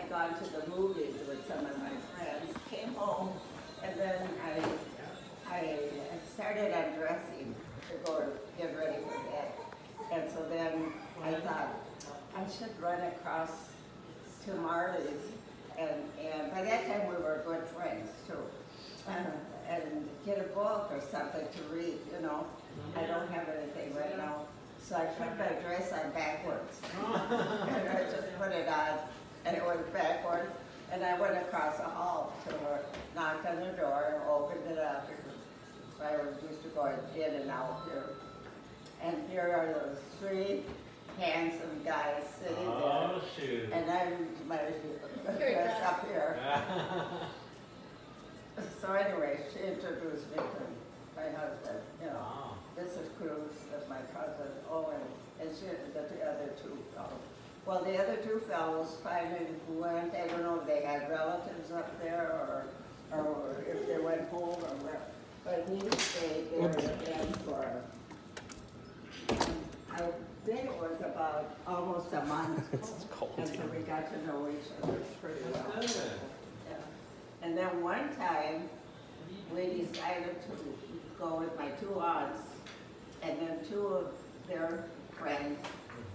had gone to the movies with some of my friends, came home, and then I started undressing to go get ready for bed. And so then I thought, I should run across to Marley's, and by that time we were good friends too. And get a book or something to read, you know. I don't have anything right now. So I put my dress on backwards. And I just put it on, and it was backwards. And I went across the hall to her, knocked on the door, and opened it up. I was used to go in and out here. And here are those three handsome guys sitting Oh, there. shoot. And I'm my dress up here. So anyway, she introduced me to my husband, you know. Wow. This is Cruz, that's my cousin, Owen, and she, the other two fellows. Well, the other two fellows finally went, I don't know if they had relatives up there or if they went home or where, but he stayed there again for, I think it was about almost a month. It's cold And so here. we got to know each other pretty well. Good. Yeah. And then one time, we decided to go with my two aunts, and then two of their friends,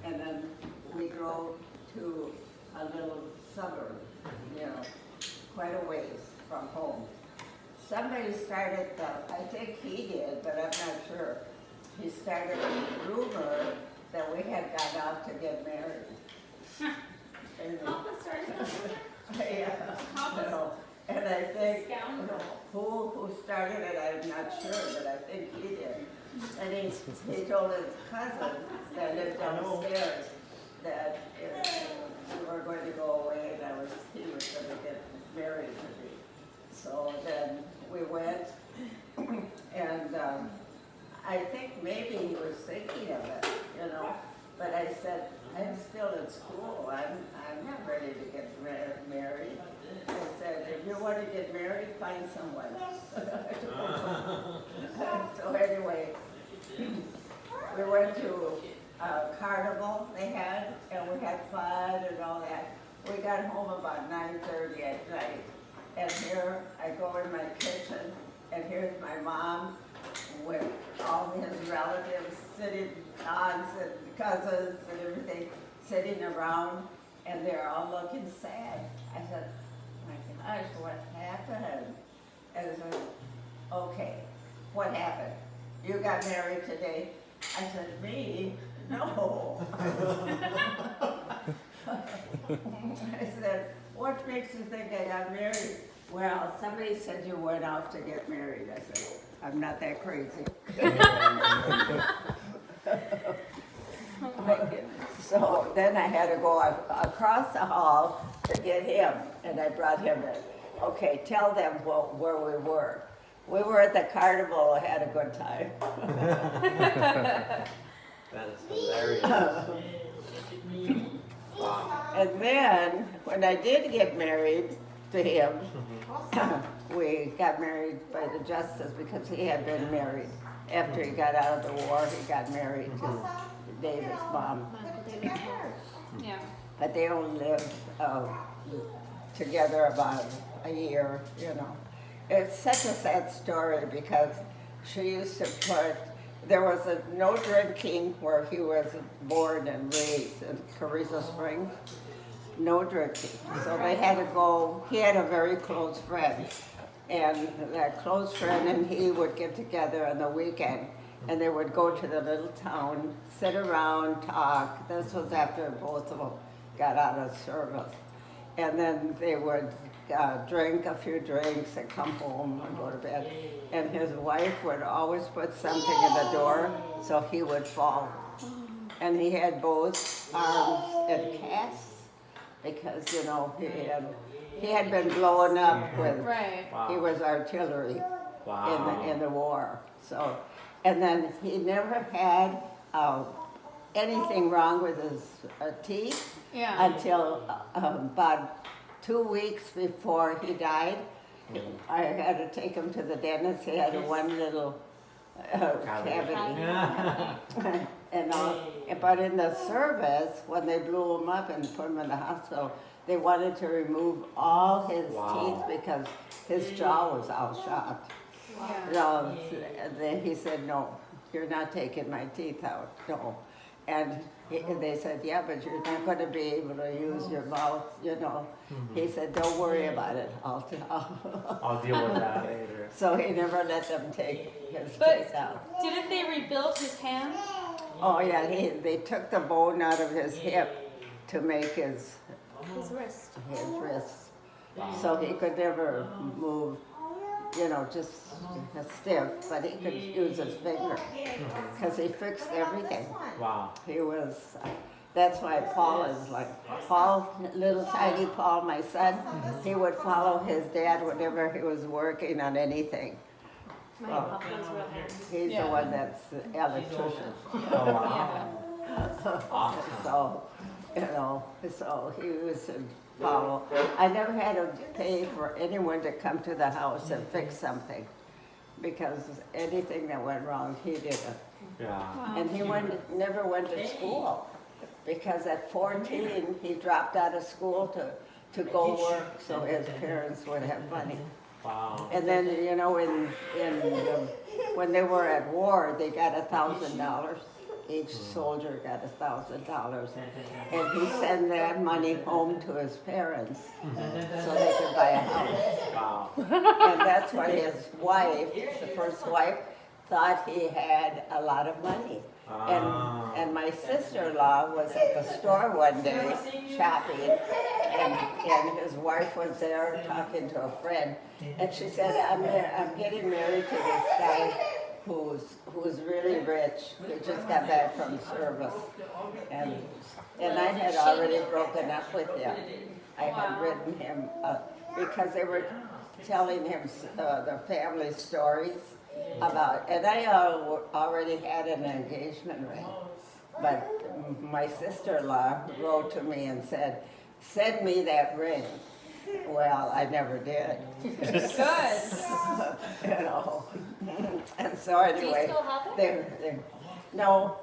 and then we drove to a little suburb, you know, quite a ways from home. Somebody started I think he did, but I'm not sure. He started a rumor that we had gone out to get married. And, yeah, you know, and I think, you know, who started it, I'm not sure, but I think he did. And he told his cousin that lived downstairs that we were going to go away and he was going to get married to me. So then we went, and I think maybe he was thinking of it, you know. But I said, I'm still in school. I'm not ready to get married. I said, if you want to get married, find someone. So anyway, we went to a carnival they had, and we had fun and all that. We got home about 9:30 at night. And here I go in my kitchen, and here's my mom with all his relatives sitting, aunts and cousins and everything, sitting around, and they're all looking sad. I said, my gosh, what happened? And I said, okay, what happened? You got married today? I said, me? No. I said, what makes you think I got married? Well, somebody said you went out to get married. I said, I'm not that crazy. So then I had to go across the hall to get him, and I brought him in. Okay, tell them where we were. We were at the carnival, had a good time. That is hilarious. And then, when I did get married to him, we got married by the justice because he had been married. After he got out of the war, he got married to David's mom. Yeah. But they only lived together about a year, you know. It's such a sad story because she used to put, there was a no drinking where he was born and raised in Carrizo Springs. No drinking. So they had to go, he had a very close friend. And that close friend and he would get together on the weekend and they would go to the little town, sit around, talk. This was after both of them got out of service. And then they would drink a few drinks and come home and go to bed. And his wife would always put something in the door so he would fall. And he had both arms in casts because, you know, he had been blown up with, Right. he was artillery Wow. in the war. So, and then he never had anything wrong with his teeth Yeah. until about 2 weeks before he died. I had to take him to the dentist. He had one little cavity. And But in the service, when they blew him up and put him in the hospital, they wanted to remove all his Wow. teeth because his jaw was all shot. No, then he said, no, you're not taking my teeth out, no. And they said, yeah, but you're not gonna be able to use your mouth, you know. He said, don't worry about it, I'll I'll deal with that. Later. So he never let them take his But- teeth out. Didn't they rebuild his hand? Oh, yeah, they took the bone out of his hip to make his His wrist. So he could never move, you know, just stiff, but he could use his finger. Because he fixed everything. Wow. He was, that's why Paul is like, Paul, little tiny Paul, my son, he would follow his dad whenever he was working on anything. My Oh. papa's real hands. He's the one that's the electrician. Oh, wow. Awesome. So, you know, so he used to follow. I never had to pay for anyone to come to the house and fix something, because anything that went wrong, he did it. Yeah. And he never went to school, because at 14, he dropped out of school to go work so his parents would have money. Wow. And then, you know, when they were at war, they got $1,000. Each soldier got $1,000. And he sent that money home to his parents so they could buy a house. Wow. And that's why his wife, the first wife, thought he had a lot of money. And my sister-in-law was at the store one day shopping, and his wife was there talking to a friend, and she said, I'm getting married to this guy who's really rich. He just got back from service, and I had already broken up with him. I had written him because they were telling him their family stories about, and I already had an engagement ring, but my sister-in-law wrote to me and said, send me that ring. Well, I never did. Good. You know, and so anyway. Do you still have it? No,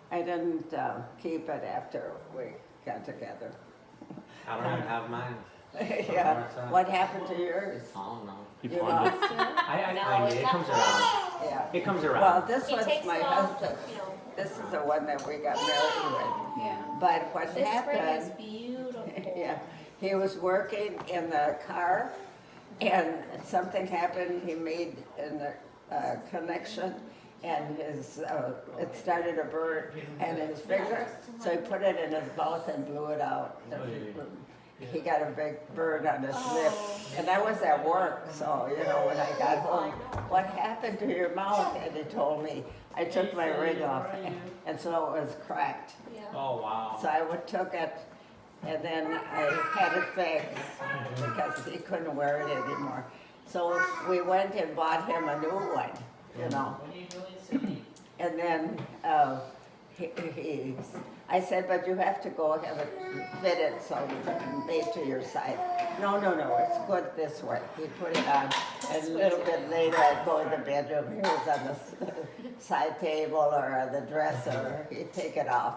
I didn't keep it after we got together. I don't even have mine. Yeah, what happened to yours? I don't know. He You pawned it. lost it? I find it. It comes around. Yeah. It comes Well, around. this It was takes my long, husband. you know. This is the one that we got married with. Yeah. But what This ring is happened, beautiful. yeah, he was working in the car and something happened, he made a connection and it started to burn and his finger, so he put it in his mouth and blew it out. He got a big burn on his lip, and I was at work, so, you know, when I got home, what happened to your mouth? And he told me, I took my ring off, and so it was cracked. Oh, wow. So I took it, and then I had it fixed, because he couldn't wear it anymore. So we went and bought him a new one, you know. And then I said, but you have to go have it fitted so made to your size. No, it's good this way. He put it on, and a little bit later I'd go in the bedroom, he was on the side table or on the dresser, he'd take it off,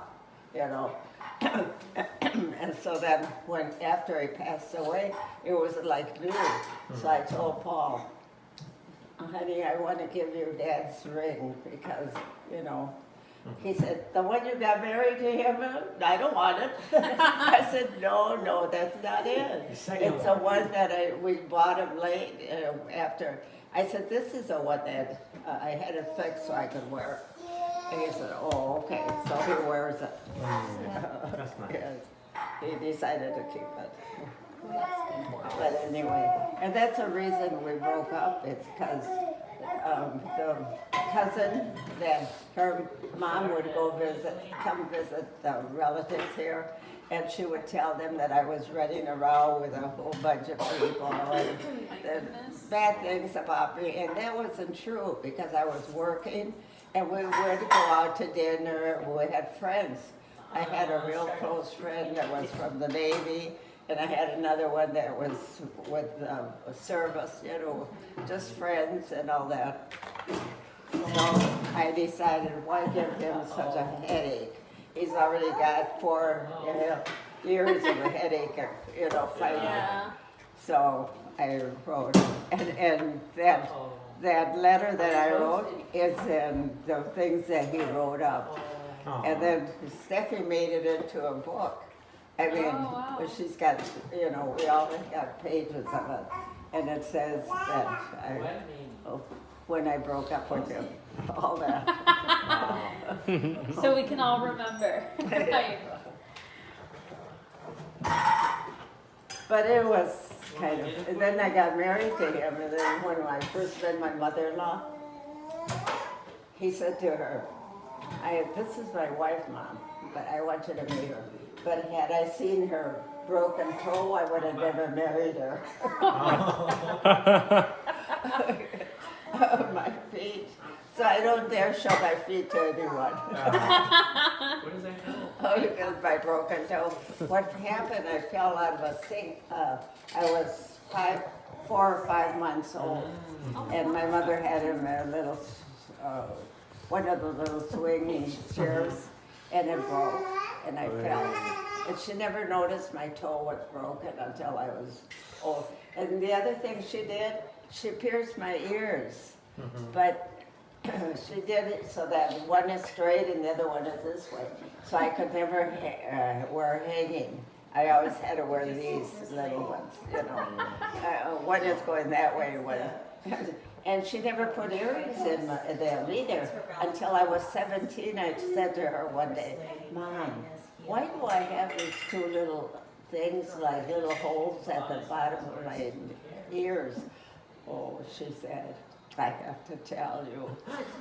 you know. And so then after he passed away, it was like new. So I told Paul, honey, I want to give you Dad's ring because, you know, he said, the one you got married to him? I don't want it. I said, no, that's not it. The second It's the one that we bought him late after. I said, this is the one that I had it fixed so I could wear it. And he said, oh, okay, so he wears it. That's nice. Yes. He decided to keep it. But anyway, and that's the reason we broke up. It's because the cousin that her mom would come visit the relatives here, and she would tell them that I was running around with a whole bunch of people and the bad things about me, and that wasn't true because I was working, and we would go out to dinner. We had friends. I had a real close friend that was from the Navy, and I had another one that was with service, you know, just friends and all that. So I decided, why give him such a headache? He's already got 4 years of a headache, fighting. Yeah. So I wrote, and that letter that I wrote is in the things that he wrote up. Aw. And then Steffi made it into a book. I mean, wow. she's got, we all got pages of it. And it says that when I broke up with him, all that. Wow. So we can all remember. Right. But it was kind of, and then I got married to him, and then when I first met my mother-in-law, he said to her, this is my wife, Mom, but I want you to meet her. But had I seen her broken toe, I would have never married her. My feet. So I don't dare show my feet to anyone. What is that? Oh, because my broken toe. What happened, I fell out of a sink. I was 4 or 5 months old. And my mother had him in a little, one of the little swinging chairs, and it broke, and I fell. And she never noticed my toe was broken until I was old. And the other thing she did, she pierced my ears. But she did it so that one is straight and the other one is this way. So I could never wear hanging. I always had to wear these little ones, one is going that way, one. And she never put earrings in them either. Until I was 17, I said to her one day, Mom, why do I have these 2 little things, like little holes at the bottom of my ears? Oh, she said, I have to tell you,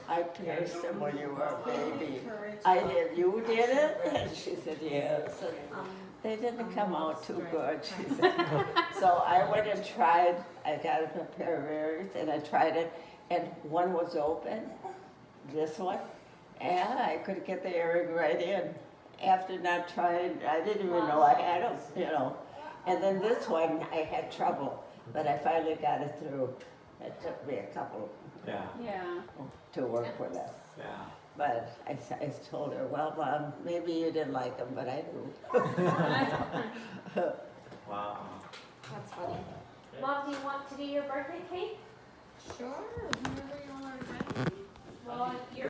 I pierced them when you were a baby. I did. You did it? And she said, yes. And they didn't come out too good, she said. So I went and tried. I got a pair of earrings, and I tried it, and one was open, this one, and I could get the earring right in. After not trying, I didn't even know I had them, And then this one, I had trouble, but I finally got it through. It took me a couple Yeah. Yeah. to work with it. Yeah. But I told her, well, Mom, maybe you didn't like them, but I do. Wow. That's funny. Mom, do you want to do your birthday cake? Sure. Whenever you want to. Well, your